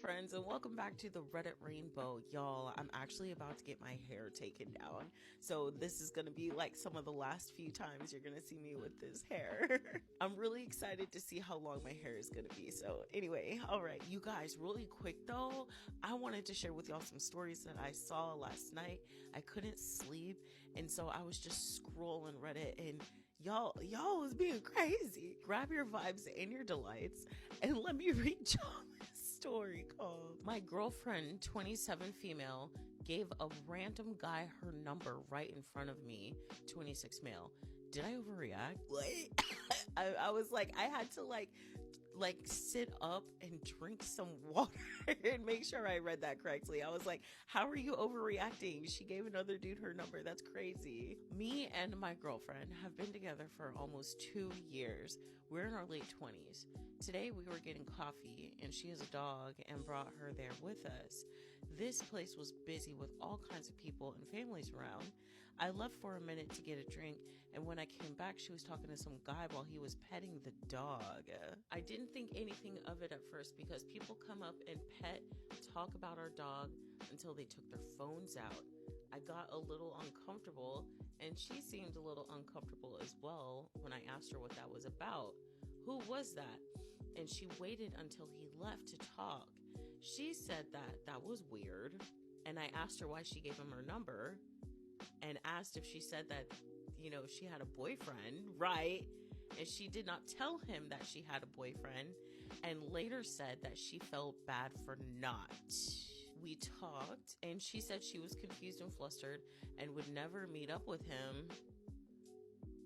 friends, and welcome back to the Reddit Rainbow. Y'all, I'm actually about to get my hair taken down, so this is gonna be like some of the last few times you're gonna see me with this hair. I'm really excited to see how long my hair is gonna be. So anyway, all right, you guys, really quick though, I wanted to share with y'all some stories that I saw last night. I couldn't sleep, and so I was just scrolling Reddit, and y'all was being crazy. Grab your vibes and your delights and let me read y'all this story called "My Girlfriend, 27 Female, Gave a Random Guy Her Number Right in Front of Me, 26 Male." Did I overreact? What? I was like, I had to like sit up and drink some water and make sure I read that correctly. I was like, how are you overreacting? She gave another dude her number. That's crazy. Me and my girlfriend have been together for almost 2 years. We're in our late 20s. Today we were getting coffee and she has a dog and brought her there with us. This place was busy with all kinds of people and families around. I left for a minute to get a drink, and when I came back, she was talking to some guy while he was petting the dog. I didn't think anything of it at first because people come up and talk about our dog until they took their phones out. I got a little uncomfortable, and she seemed a little uncomfortable as well when I asked her what that was about. Who was that? And she waited until he left to talk. She said that was weird, and I asked her why she gave him her number and asked if she said that, she had a boyfriend, right? And she did not tell him that she had a boyfriend, and later said that she felt bad for not. We talked, and she said she was confused and flustered and would never meet up with him.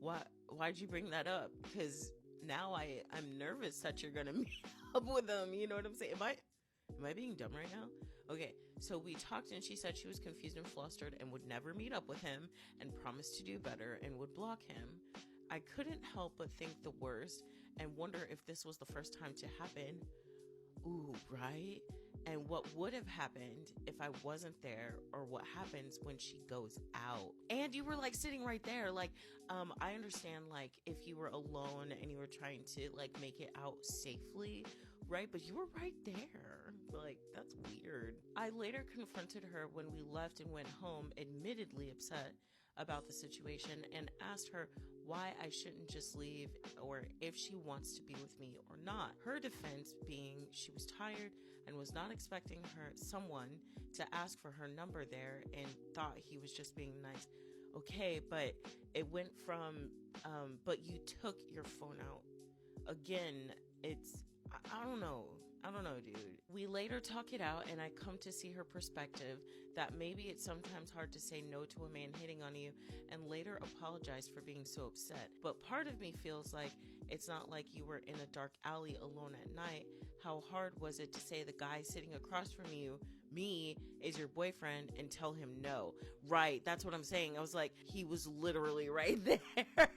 Why'd you bring that up? Because now I'm nervous that you're gonna meet up with him. You know what I'm saying? Am I being dumb right now? Okay, so we talked and she said she was confused and flustered and would never meet up with him and promised to do better and would block him. I couldn't help but think the worst and wonder if this was the first time to happen. Ooh, right? And what would have happened if I wasn't there, or what happens when she goes out. And you were like sitting right there. Like, I understand like if you were alone and you were trying to like make it out safely, right? But you were right there. Like, that's weird. I later confronted her when we left and went home, admittedly upset about the situation, and asked her why I shouldn't just leave, or if she wants to be with me or not. Her defense being she was tired and was not expecting someone to ask for her number there and thought he was just being nice. Okay, but it went from but you took your phone out. Again, I don't know, dude. We later talk it out, and I come to see her perspective that maybe it's sometimes hard to say no to a man hitting on you, and later apologize for being so upset. But part of me feels like it's not like you were in a dark alley alone at night. How hard was it to say the guy sitting across from you, me, is your boyfriend, and tell him no? Right, that's what I'm saying. I was like, he was literally right there.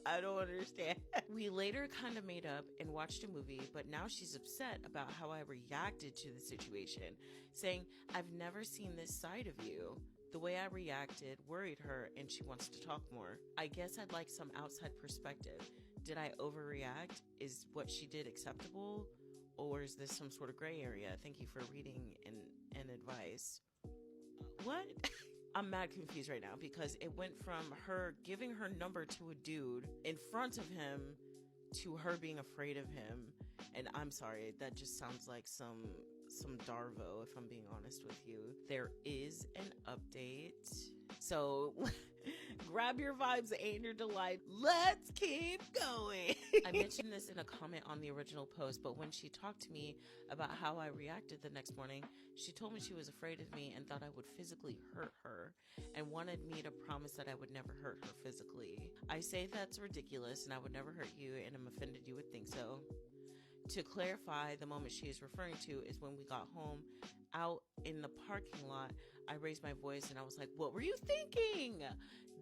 I don't understand. We later kind of made up and watched a movie, but now she's upset about how I reacted to the situation, saying, I've never seen this side of you. The way I reacted worried her, and she wants to talk more. I guess I'd like some outside perspective. Did I overreact? Is what she did acceptable? Or is this some sort of gray area? Thank you for reading and advice. What? I'm mad confused right now because it went from her giving her number to a dude in front of him to her being afraid of him. And I'm sorry, that just sounds like some Darvo, if I'm being honest with you. There is an update. So grab your vibes and your delight. Let's keep going. I mentioned this in a comment on the original post, but when she talked to me about how I reacted the next morning, she told me she was afraid of me and thought I would physically hurt her and wanted me to promise that I would never hurt her physically. I say that's ridiculous and I would never hurt you, and I'm offended you would think so. To clarify, the moment she is referring to is when we got home. Out in the parking lot, I raised my voice and I was like, what were you thinking?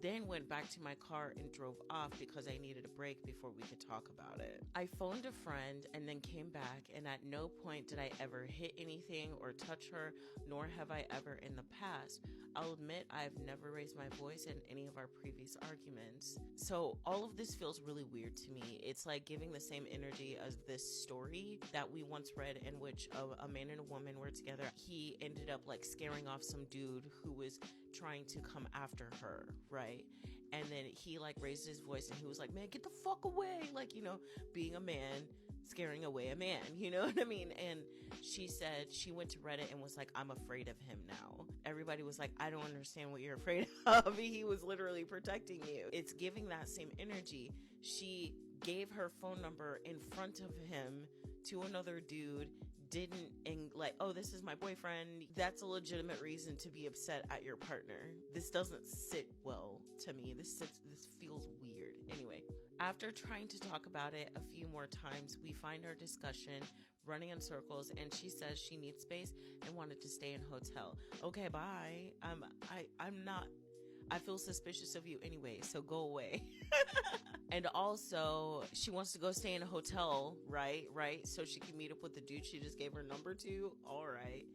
Then went back to my car and drove off because I needed a break before we could talk about it. I phoned a friend and then came back, and at no point did I ever hit anything or touch her, nor have I ever in the past. I'll admit I've never raised my voice in any of our previous arguments. So all of this feels really weird to me. It's like giving the same energy as this story that we once read, in which a man and a woman were together. He ended up like scaring off some dude who was trying to come after her, right? And then he like raised his voice and he was like, man, get the fuck away. Like, you know, being a man, scaring away a man, you know what I mean? And she said she went to Reddit and was like, I'm afraid of him now. Everybody was like, I don't understand what you're afraid of. He was literally protecting you. It's giving that same energy. She gave her phone number in front of him to another dude, didn't, and like, oh, this is my boyfriend. That's a legitimate reason to be upset at your partner. This doesn't sit well to me. This feels weird. Anyway, after trying to talk about it a few more times, we find our discussion running in circles, and she says she needs space and wanted to stay in a hotel. Okay, bye. I'm not. I feel suspicious of you anyway, so go away. And also, she wants to go stay in a hotel, right? So she can meet up with the dude she just gave her number to. All right.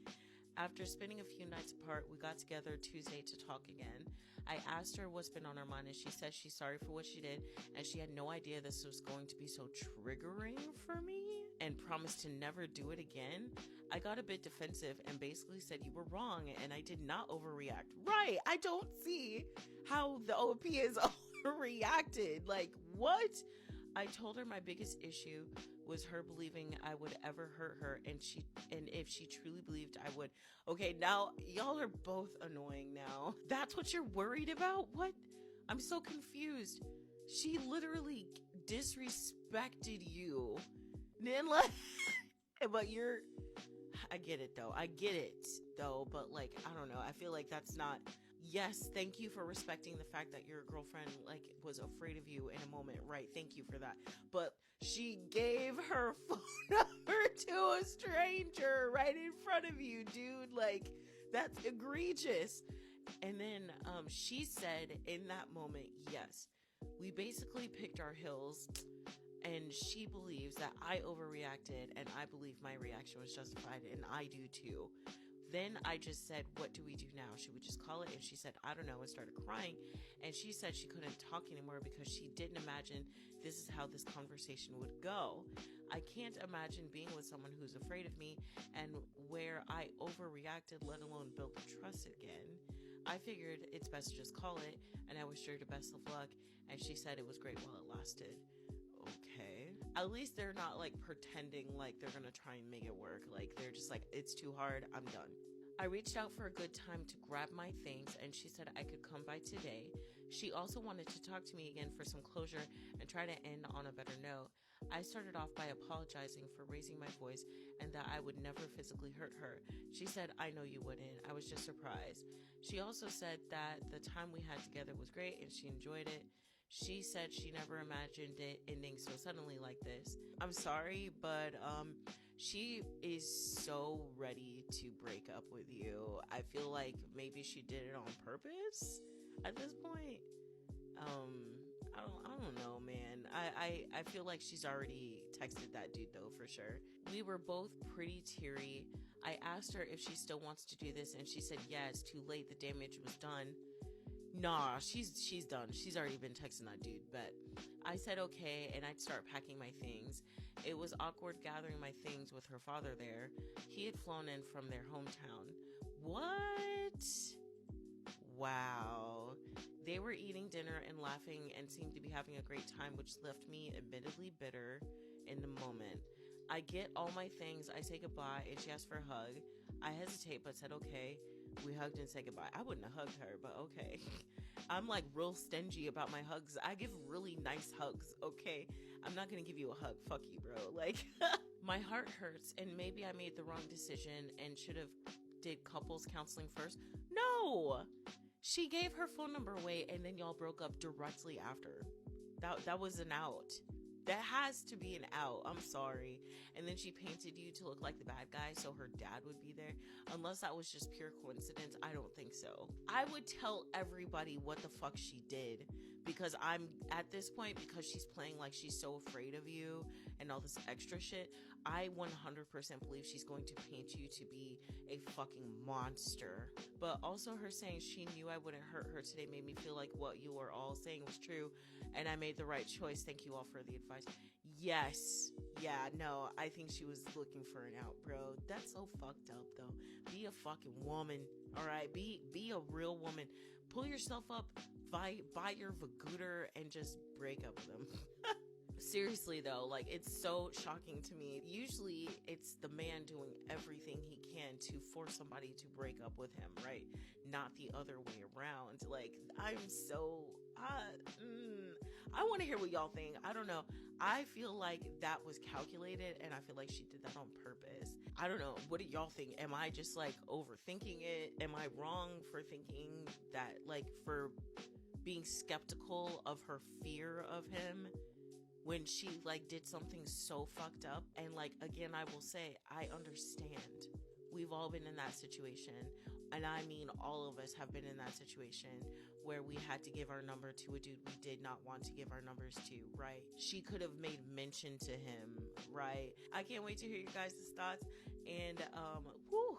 After spending a few nights apart, we got together Tuesday to talk again. I asked her what's been on her mind, and she said she's sorry for what she did, and she had no idea this was going to be so triggering for me, and promised to never do it again. I got a bit defensive and basically said you were wrong, and I did not overreact. Right, I don't see how the OP is overreacted. Like, what? I told her my biggest issue was her believing I would ever hurt her, and if she truly believed I would. Okay, now y'all are both annoying now. That's what you're worried about? What? I'm so confused. She literally disrespected you. Then like, but I get it though, but like, I don't know. I feel like that's not. Yes, thank you for respecting the fact that your girlfriend like was afraid of you in a moment, right? Thank you for that. But she gave her phone number to a stranger right in front of you, dude. Like, that's egregious. And then she said in that moment, yes, we basically picked our hills, and she believes that I overreacted, and I believe my reaction was justified, and I do too. Then I just said, what do we do now? Should we just call it? And she said, I don't know, and started crying. And she said she couldn't talk anymore because she didn't imagine this is how this conversation would go. I can't imagine being with someone who's afraid of me and where I overreacted, let alone built trust again. I figured it's best to just call it, and I wished her the best of luck, and she said it was great while it lasted. Okay. At least they're not like pretending like they're gonna try and make it work. Like, they're just like, it's too hard, I'm done. I reached out for a good time to grab my things, and she said I could come by today. She also wanted to talk to me again for some closure and try to end on a better note. I started off by apologizing for raising my voice and that I would never physically hurt her. She said, I know you wouldn't. I was just surprised. She also said that the time we had together was great and she enjoyed it. She said she never imagined it ending so suddenly like this. I'm sorry, but she is so ready to break up with you. I feel like maybe she did it on purpose at this point. I don't know, man. I feel like she's already texted that dude though, for sure. We were both pretty teary. I asked her if she still wants to do this, and she said, yeah, it's too late. The damage was done. Nah, she's done. She's already been texting that dude. But I said okay, and I'd start packing my things. It was awkward gathering my things with her father there. He had flown in from their hometown. What? Wow. They were eating dinner and laughing and seemed to be having a great time, which left me admittedly bitter in the moment. I get all my things. I say goodbye, and she asked for a hug. I hesitate, but said okay. We hugged and said goodbye. I wouldn't have hugged her, but okay. I'm like real stingy about my hugs. I give really nice hugs, okay? I'm not gonna give you a hug. Fuck you, bro. Like, my heart hurts, and maybe I made the wrong decision and should have did couples counseling first. No! She gave her phone number away, and then y'all broke up directly after. That was an out. That has to be an out. I'm sorry. And then she painted you to look like the bad guy so her dad would be there. Unless that was just pure coincidence, I don't think so. I would tell everybody what the fuck she did, because I'm at this point, because she's playing like she's so afraid of you and all this extra shit, I 100% believe she's going to paint you to be a fucking monster. But also her saying she knew I wouldn't hurt her today made me feel like what you were all saying was true and I made the right choice. Thank you all for the advice. Yes. Yeah, no, I think she was looking for an out, bro. That's so fucked up, though. Be a fucking woman, all right? Be a real woman. Pull yourself up, buy your Vagooter, and just break up with him. Seriously, though, like, it's so shocking to me. Usually, it's the man doing everything he can to force somebody to break up with him, right? Not the other way around. Like, I'm so... I want to hear what y'all think. I don't know. I feel like that was calculated, and I feel like she did that on purpose. I don't know. What do y'all think? Am I just, like, overthinking it? Am I wrong for thinking that, like, for being skeptical of her fear of him when she, like, did something so fucked up? And, like, again, I will say, I understand. We've all been in that situation. And I mean, all of us have been in that situation where we had to give our number to a dude we did not want to give our numbers to, right? She could have made mention to him, right? I can't wait to hear you guys' thoughts. And, whew,